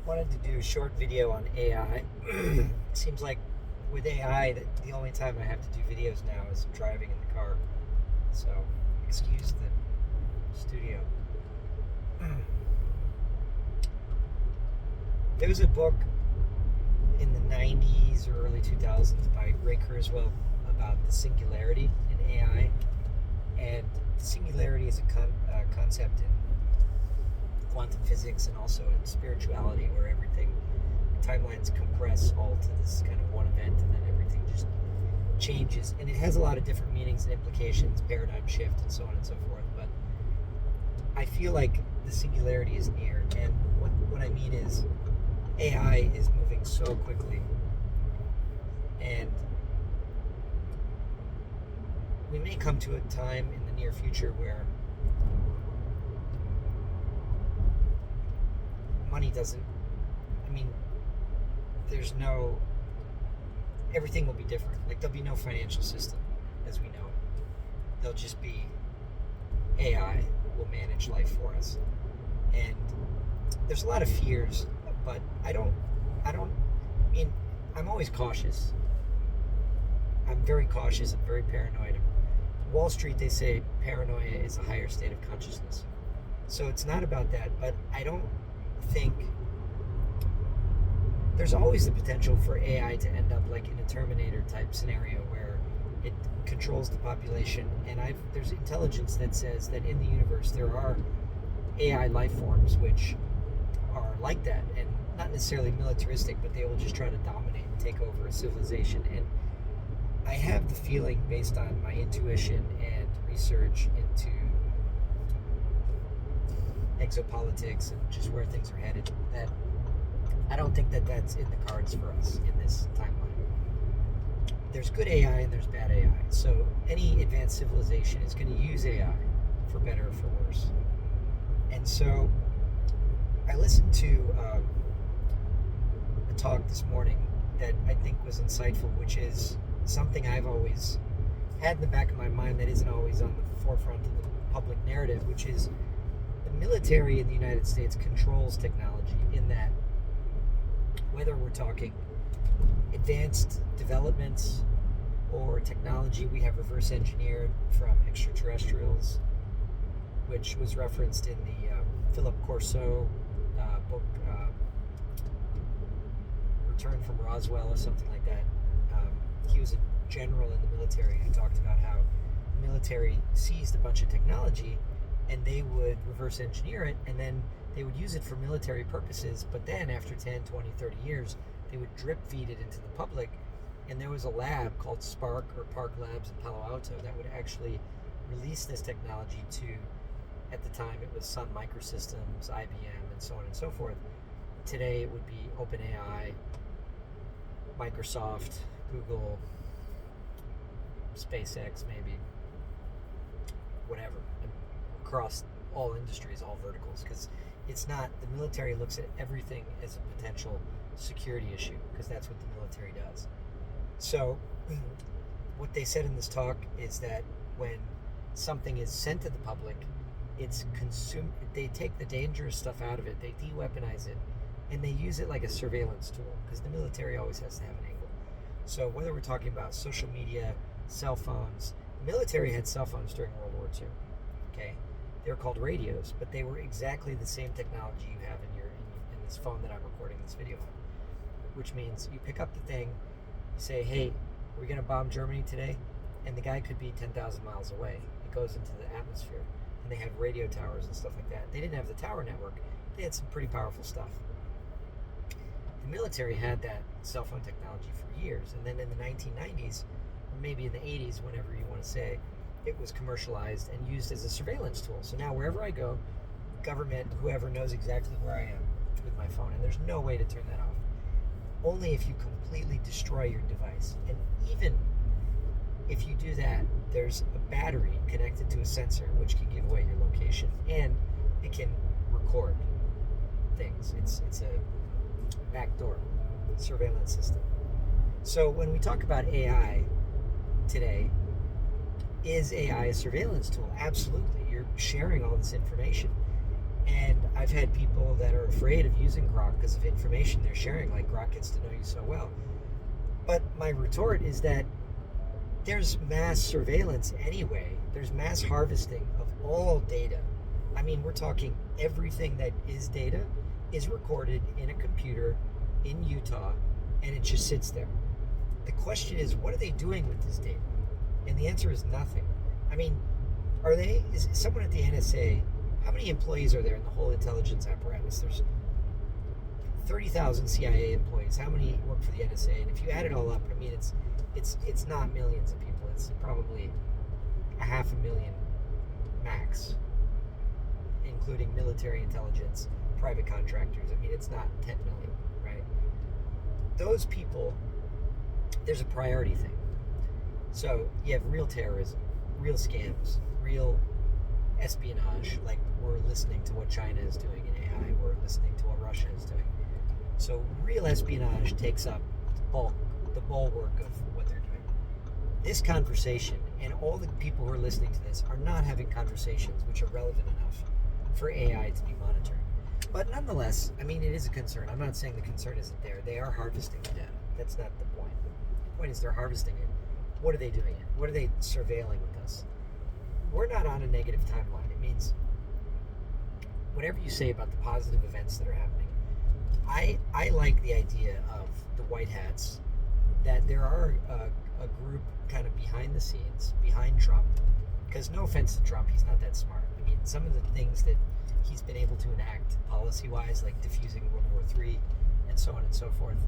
Wanted to do a short video on AI. Seems like with AI, that the only time I have to do videos now is driving in the car. So, excuse the studio. There was a book in the 90s or early 2000s by Ray Kurzweil about the singularity in AI. And singularity is a concept in quantum physics and also in spirituality, where everything timelines compress all to this kind of one event, and then everything just changes. And it has a lot of different meanings and implications, paradigm shift, and so on and so forth. But I feel like the singularity is near, and what I mean is AI is moving so quickly, and we may come to a time in the near future where money doesn't, everything will be different. Like, there'll be no financial system as we know it. There'll just be AI will manage life for us. And there's a lot of fears, but I'm always cautious. I'm very cautious and very paranoid. Wall Street, they say paranoia is a higher state of consciousness. So it's not about that, but I don't think there's always the potential for AI to end up like in a Terminator type scenario where it controls the population. And there's intelligence that says that in the universe there are AI life forms which are like that, and not necessarily militaristic, but they will just try to dominate and take over a civilization. And I have the feeling, based on my intuition and research into exopolitics and just where things are headed, that I don't think that that's in the cards for us in this timeline. There's good AI and there's bad AI. So any advanced civilization is going to use AI for better or for worse. And so I listened to a talk this morning that I think was insightful, which is something I've always had in the back of my mind that isn't always on the forefront of the public narrative, which is the military in the United States controls technology, in that whether we're talking advanced developments or technology we have reverse engineered from extraterrestrials, which was referenced in the Philip Corso book, Return from Roswell or something like that. He was a general in the military who talked about how the military seized a bunch of technology and they would reverse engineer it, and then they would use it for military purposes, but then after 10, 20, 30 years, they would drip feed it into the public. And there was a lab called Spark or Park Labs in Palo Alto that would actually release this technology to, at the time it was Sun Microsystems, IBM, and so on and so forth. Today it would be OpenAI, Microsoft, Google, SpaceX, maybe, whatever, and across all industries, all verticals, because it's not, the military looks at everything as a potential security issue, because that's what the military does. So what they said in this talk is that when something is sent to the public, it's consumed, they take the dangerous stuff out of it, they de-weaponize it, and they use it like a surveillance tool, because the military always has to have an angle. So whether we're talking about social media, cell phones, the military had cell phones during World War II, okay? They were called radios, but they were exactly the same technology you have in this phone that I'm recording this video on, which means you pick up the thing, you say, hey, are we going to bomb Germany today? And the guy could be 10,000 miles away. It goes into the atmosphere, and they have radio towers and stuff like that. They didn't have the tower network. They had some pretty powerful stuff. The military had that cell phone technology for years, and then in the 1990s, or maybe in the 80s, whenever you want to say, it was commercialized and used as a surveillance tool. So now wherever I go, government, whoever, knows exactly where I am with my phone, and there's no way to turn that off. Only if you completely destroy your device. And even if you do that, there's a battery connected to a sensor which can give away your location, and it can record things. It's a backdoor surveillance system. So when we talk about AI today, is AI a surveillance tool? Absolutely. You're sharing all this information. And I've had people that are afraid of using Grok because of information they're sharing, like Grok gets to know you so well. But my retort is that there's mass surveillance anyway. There's mass harvesting of all data. I mean, we're talking everything that is data is recorded in a computer in Utah, and it just sits there. The question is, what are they doing with this data? And the answer is nothing. I mean, is someone at the NSA, how many employees are there in the whole intelligence apparatus? There's 30,000 CIA employees. How many work for the NSA? And if you add it all up, I mean, it's not millions of people. It's probably 500,000 max, including military intelligence, private contractors. I mean, it's not 10 million, right? Those people, there's a priority thing. So you have real terrorism, real scams, real espionage, like we're listening to what China is doing in AI, we're listening to what Russia is doing. So real espionage takes up the bulwark of what they're doing. This conversation and all the people who are listening to this are not having conversations which are relevant enough for AI to be monitored. But nonetheless, I mean, it is a concern. I'm not saying the concern isn't there. They are harvesting the data. That's not the point. The point is they're harvesting it. What are they doing it? What are they surveilling with us? We're not on a negative timeline. It means whatever you say about the positive events that are happening, I like the idea of the white hats, that there are a group kind of behind the scenes, behind Trump, because no offense to Trump, he's not that smart. I mean, some of the things that he's been able to enact policy-wise, like diffusing World War III and so on and so forth,